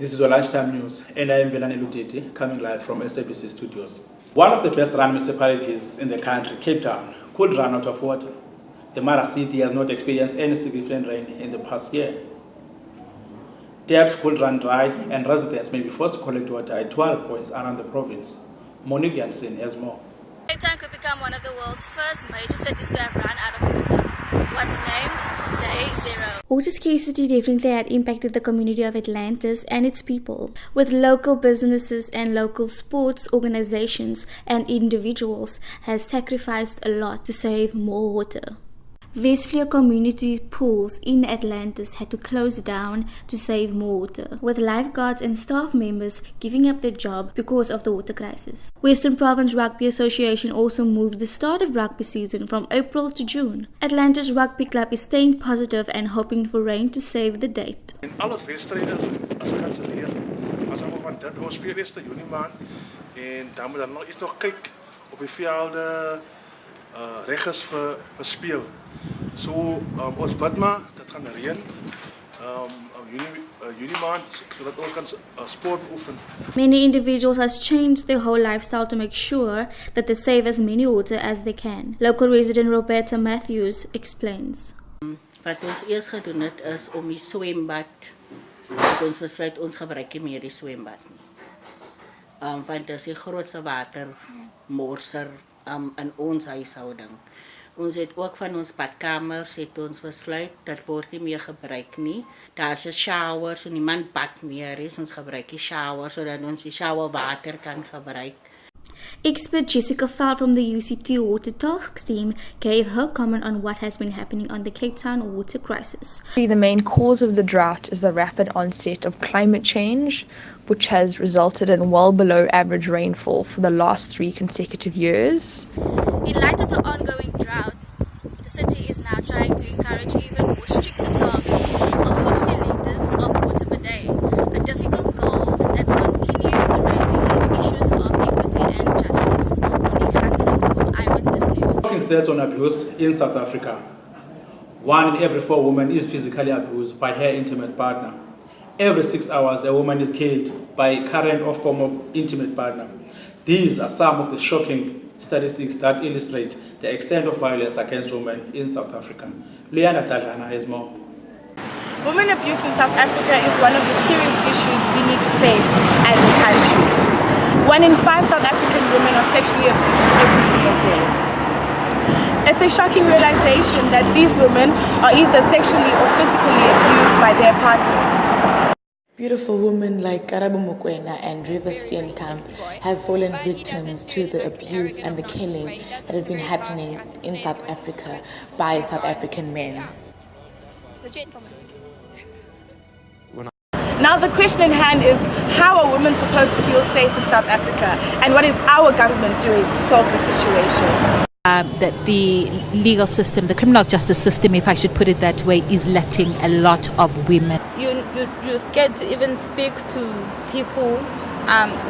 This is your lunchtime news, and I am Bulletin, coming live from SABC studios. One of the best run municipalities in the country, Cape Town, could run out of water. The Mara city has not experienced any significant rain in the past year. Taps could run dry, and residents may be forced to collect water at 12 points around the province. Monique Jansen has more. Cape Town could become one of the world's first major cities to have run out of water. What's named Day Zero. Water scarcity definitely had impacted the community of Atlantis and its people, with local businesses and local sports organizations and individuals has sacrificed a lot to save more water. Westfleet community pools in Atlantis had to close down to save more water, with lifeguards and staff members giving up their job because of the water crisis. Western Province Rugby Association also moved the start of rugby season from April to June. Atlantis Rugby Club is staying positive and hoping for rain to save the date. En alle wedstryde as kanselleer. As ons van dit ons speel eerste Junie maand en dan moet dan nog iets nog kyk op die velde reg is vir speel. So ons bid maar dat gaan reën. Junie maand sodat ons kan sport oefen. Many individuals has changed their whole lifestyle to make sure that they save as many water as they can. Local resident Roberta Matthews explains. Wat ons eers gedoen het is om die swembad, het ons besluit ons gebruik nie meer die swembad nie. Want dit is die grootste watermorser in ons huishouding. Ons het ook van ons badkamers het ons besluit dat word nie meer gebruik nie. Daar's 'n shower, so niemand bad meer is. Ons gebruik die shower sodat ons die showerwater kan gebruik. Expert Jessica Fell from the UCT Water Task Team gave her comment on what has been happening on the Cape Town water crisis. The main cause of the drought is the rapid onset of climate change, which has resulted in well below average rainfall for the last 3 consecutive years. In light of the ongoing drought, the city is now trying to encourage even more stricter targets of 50 litres of water per day, a difficult goal that continues raising issues of equity and justice. Monique Jansen for Eyewitness News. Talking stats on abuse in South Africa. 1 in every 4 women is physically abused by her intimate partner. Every 6 hours, a woman is killed by a current or former intimate partner. These are some of the shocking statistics that illustrate the extent of violence against women in South Africa. Liana Tajana has more. Women abuse in South Africa is one of the serious issues we need to face as a country. 1 in 5 South African women are sexually abused every single day. It's a shocking realization that these women are either sexually or physically abused by their partners. Beautiful women like Karabo Mokoena and River Steenkamp have fallen victims to the abuse and the killing that has been happening in South Africa by South African men. Now the question in hand is, how are women supposed to feel safe in South Africa, and what is our government doing to solve the situation? That the legal system, the criminal justice system, if I should put it that way, is letting a lot of women. You're scared to even speak to people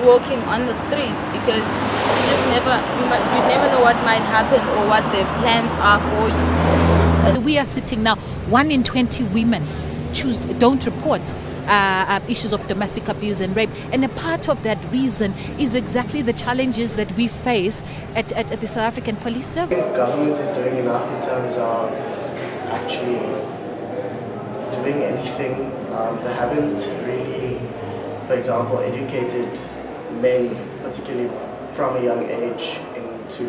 walking on the streets because you never know what might happen or what their plans are for you. We are sitting now, 1 in 20 women don't report issues of domestic abuse and rape, and a part of that reason is exactly the challenges that we face at the South African Police Service. The government is doing enough in terms of actually doing anything. They haven't really, for example, educated men, particularly from a young age, into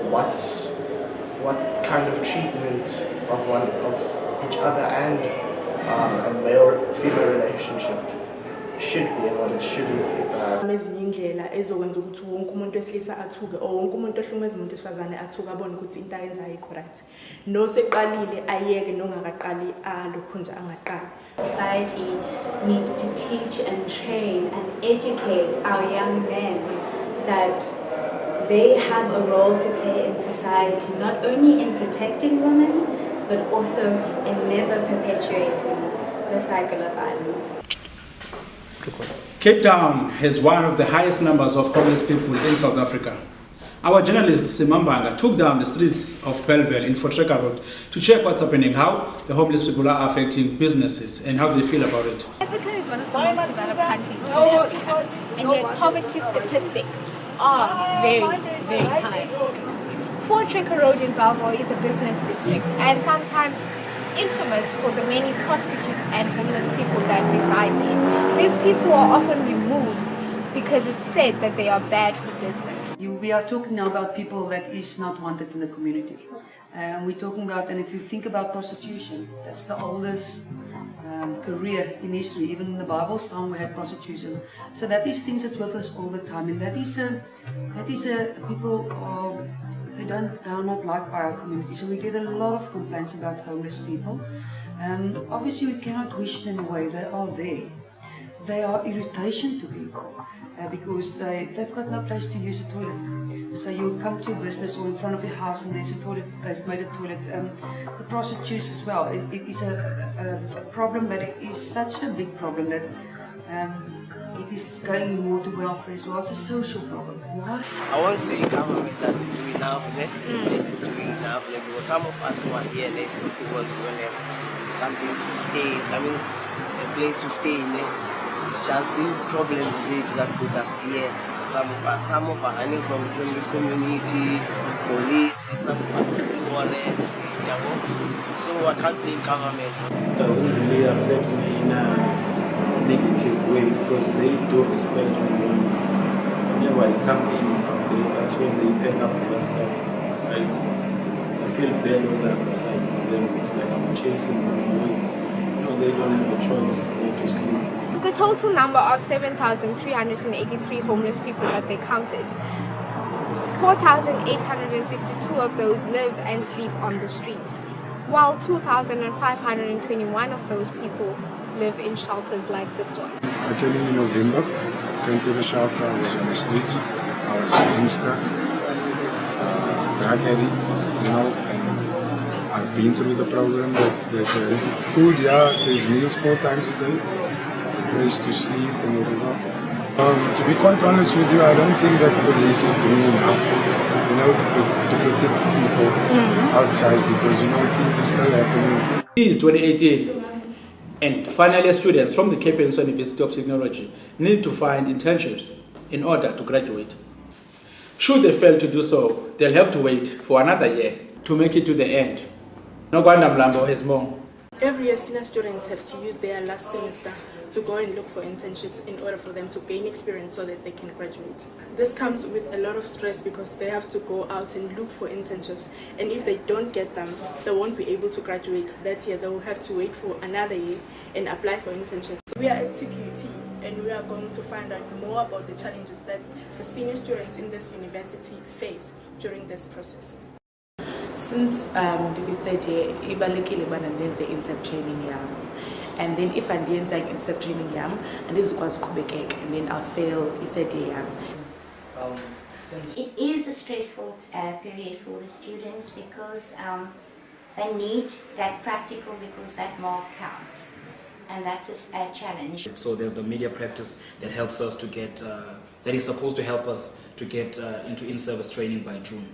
what kind of treatment of each other and a male-female relationship should be and what it shouldn't be. Ezinye indlela ezokwenza ukuthi wonke umuntu wesilisa athuke or wonke umuntu ohlumeza umuntu wesifazane athuke abone ukuthi into ayenzayo ayikho right. Noseqalile ayeke nongakaqali lokho nje angaqali. Society needs to teach and train and educate our young men that they have a role to play in society, not only in protecting women, but also in never perpetuating the cycle of violence. Cape Town has one of the highest numbers of homeless people in South Africa. Our journalist Simambanga took down the streets of Belleville in Fortreka Road to check what's happening, how the homeless people are affecting businesses and how they feel about it. Africa is one of the most developed countries in Africa, and yet poverty statistics are very, very high. Fortreka Road in Belleville is a business district and sometimes infamous for the many prostitutes and homeless people that reside there. These people are often removed because it's said that they are bad for business. We are talking now about people that is not wanted in the community. We're talking about, and if you think about prostitution, that's the oldest career in history. Even in the Bible's time we had prostitution. So that is things that's with us all the time, and that is people they are not liked by our community. So we get a lot of complaints about homeless people. Obviously we cannot wish them away. They are there. They are irritation to people because they've got no place to use a toilet. So you'll come to a business or in front of your house and there's a toilet, they've made a toilet. The prostitutes as well, it is a problem, but it is such a big problem that it is going more to welfare as well. It's a social problem. Why? I won't say government doesn't do enough, it is doing enough, because some of us who are here, there's no people who don't have something to stay, a place to stay in there. It's just the problems that put us here. Some of us are running from the community, police, some of us are warrants, so I can't blame government. It doesn't really affect me in a negative way because they do respect me. Whenever I come in, that's when they pack up their stuff. I feel bad on the other side for them. It's like I'm chasing them away. They don't have a choice where to sleep. The total number of 7,383 homeless people that they counted, 4,862 of those live and sleep on the street, while 2,521 of those people live in shelters like this one. I came in November, came to the shelter, I was on the streets, I was a gangster, drug addict, and I've been through the program that food, there's meals 4 times a day, place to sleep and whatever. To be quite honest with you, I don't think that the police is doing enough, to protect people outside because, things are still happening. It is 2018 and final year students from the Cape Peninsula University of Technology need to find internships in order to graduate. Should they fail to do so, they'll have to wait for another year to make it to the end. Nogwanda Mlambo has more. Every year, senior students have to use their last semester to go and look for internships in order for them to gain experience so that they can graduate. This comes with a lot of stress because they have to go out and look for internships, and if they don't get them, they won't be able to graduate that year. They will have to wait for another year and apply for internships. We are at CPUT and we are going to find out more about the challenges that the senior students in this university face during this process. Since the third year, ibalekile bana ndenze incept training yam, and then if andiyenza incept training yam, andizokwazi uqhubekeka, and then I'll fail i-third year yam. It is a stressful period for the students because they need that practical because that mark counts, and that's a challenge. So there's the media practice that helps us to get, that is supposed to help us to get into in-service training by June.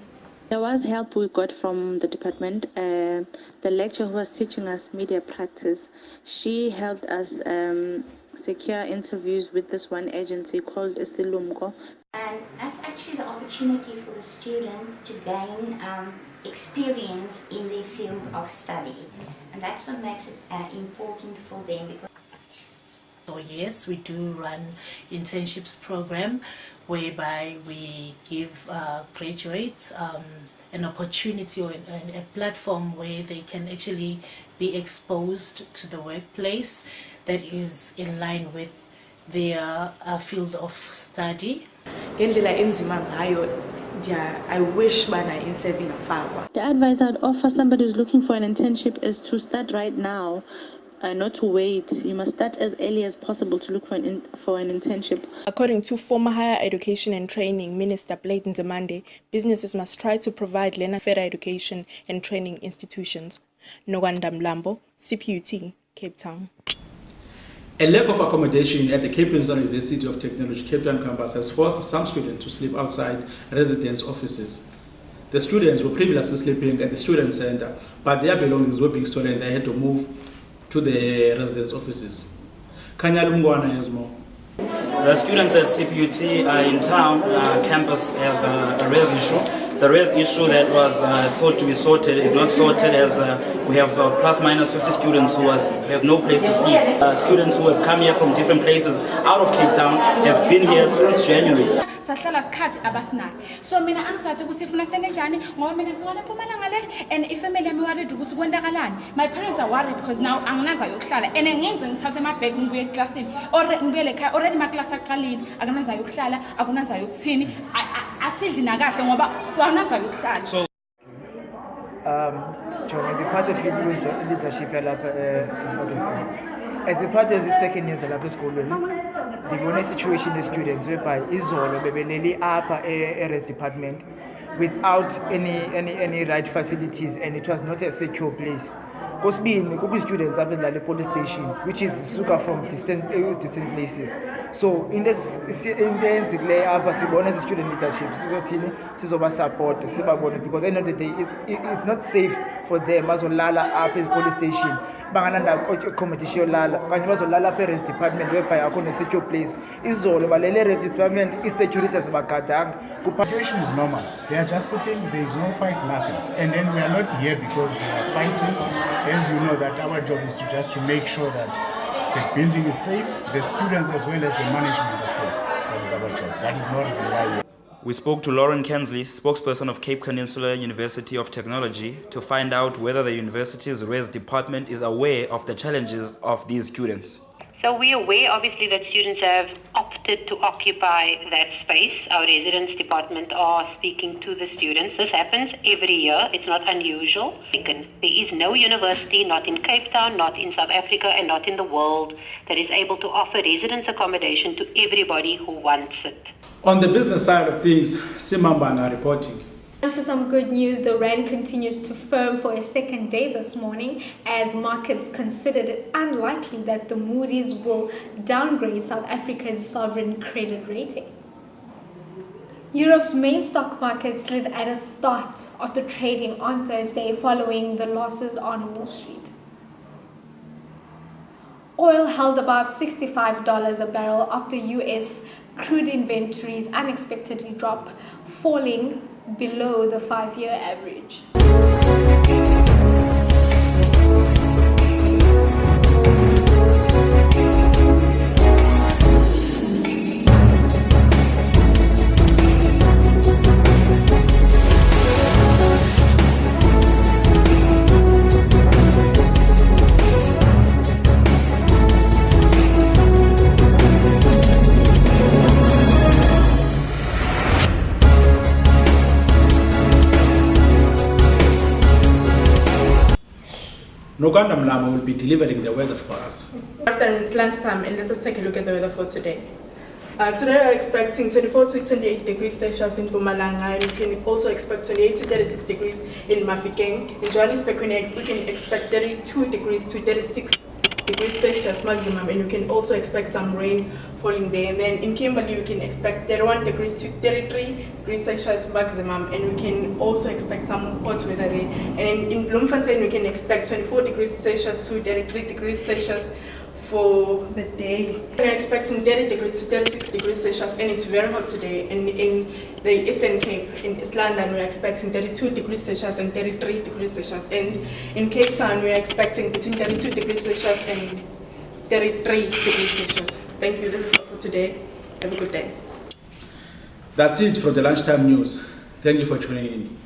There was help we got from the department. The lecturer who was teaching us media practice, she helped us secure interviews with this one agency called Isilumko. And that's actually the opportunity for the student to gain experience in their field of study. And that's what makes it important for them. So yes, we do run internships program whereby we give graduates an opportunity or a platform where they can actually be exposed to the workplace that is in line with their field of study. I wish bana in saving a fagwa. The advice I'd offer somebody who's looking for an internship is to start right now. Not to wait. You must start as early as possible to look for an internship. According to former Higher Education and Training Minister Bulletin, businesses must try to provide learner further education and training institutions. Nogwanda Mlambo, CPUT, Cape Town. A lack of accommodation at the Cape Town University of Technology Cape Town campus has forced some students to sleep outside residence offices. The students were previously sleeping at the student center, but their belongings were being stolen and they had to move to the residence offices. Kanyal Mngwana has more. The students at CPUT in town campus have a res issue. The res issue that was thought to be sorted is not sorted, as we have plus minus 50 students who have no place to sleep. Students who have come here from different places out of Cape Town have been here since January. Sahlala sikhathi abasinayo. So mina angisathi kusifuna senenjani ngoba mina ngizola eMpumalanga le and ifamily yami worried ukuthi kwenzakalani. My parents are worried because now anginaza yokuhlala and ngenze ngithathe amabhegi ngibuye eclassini or ngibuyele ekhaya already my class aqalile akunaza yokuhlala akunaza yokuthini asidli nakahle ngoba akunaza yokuhlala. So John, as a part of your leadership as a part of the second years lapha esikolweni, the situation the students whereby izolo bebeleli apha res department without any right facilities, and it was not a secure place. Kosibini kukho students apha la police station which is suka from distant places. So in this le apha sibona the student leadership sizothini sizoba support sibabone, because at the end of the day it's not safe for them bazolala apha e police station bangananda accommodation yolala kanye bazolala apha res department whereby akho ne secure place. Izolo balele res department insecurity asibagadanga. The situation is normal. They are just sitting, there is no fight, nothing. And then we are not here because we are fighting. As you know, that our job is to make sure that the building is safe, the students as well as the management are safe. That is our job. That is no reason why we are. We spoke to Lauren Kensley, spokesperson of Cape Peninsula University of Technology, to find out whether the university's res department is aware of the challenges of these students. So we're aware, obviously, that students have opted to occupy that space. Our residence department are speaking to the students. This happens every year. It's not unusual. There is no university, not in Cape Town, not in South Africa, and not in the world, that is able to offer residence accommodation to everybody who wants it. On the business side of things, Simambana reporting. To some good news, the rand continues to firm for a second day this morning as markets considered it unlikely that the Moody's will downgrade South Africa's sovereign credit rating. Europe's main stock market slid at the start of the trading on Thursday following the losses on Wall Street. Oil held above $65 a barrel after US crude inventories unexpectedly dropped, falling below the 5-year average. Noganda Mlama will be delivering the weather for us. Afternoon, it's lunchtime, and let's just take a look at the weather for today. Today we're expecting 24 to 28 degrees Celsius in Mpumalanga, and we can also expect 28 to 36 degrees in Mafikeng. In Johannesburg, we can expect 32 degrees to 36 degrees Celsius maximum, and you can also expect some rain falling there. And then in Kimberley, you can expect 31 degrees to 33 degrees Celsius maximum, and we can also expect some hot weather there. And in Bloemfontein, we can expect 24 degrees Celsius to 33 degrees Celsius for the day. We're expecting 30 degrees to 36 degrees Celsius, and it's very hot today. And in the Eastern Cape, in East London, we're expecting 32 degrees Celsius and 33 degrees Celsius. And in Cape Town, we're expecting between 32 degrees Celsius and 33 degrees Celsius. Thank you. This is all for today. Have a good day. That's it for the lunchtime news. Thank you for tuning in.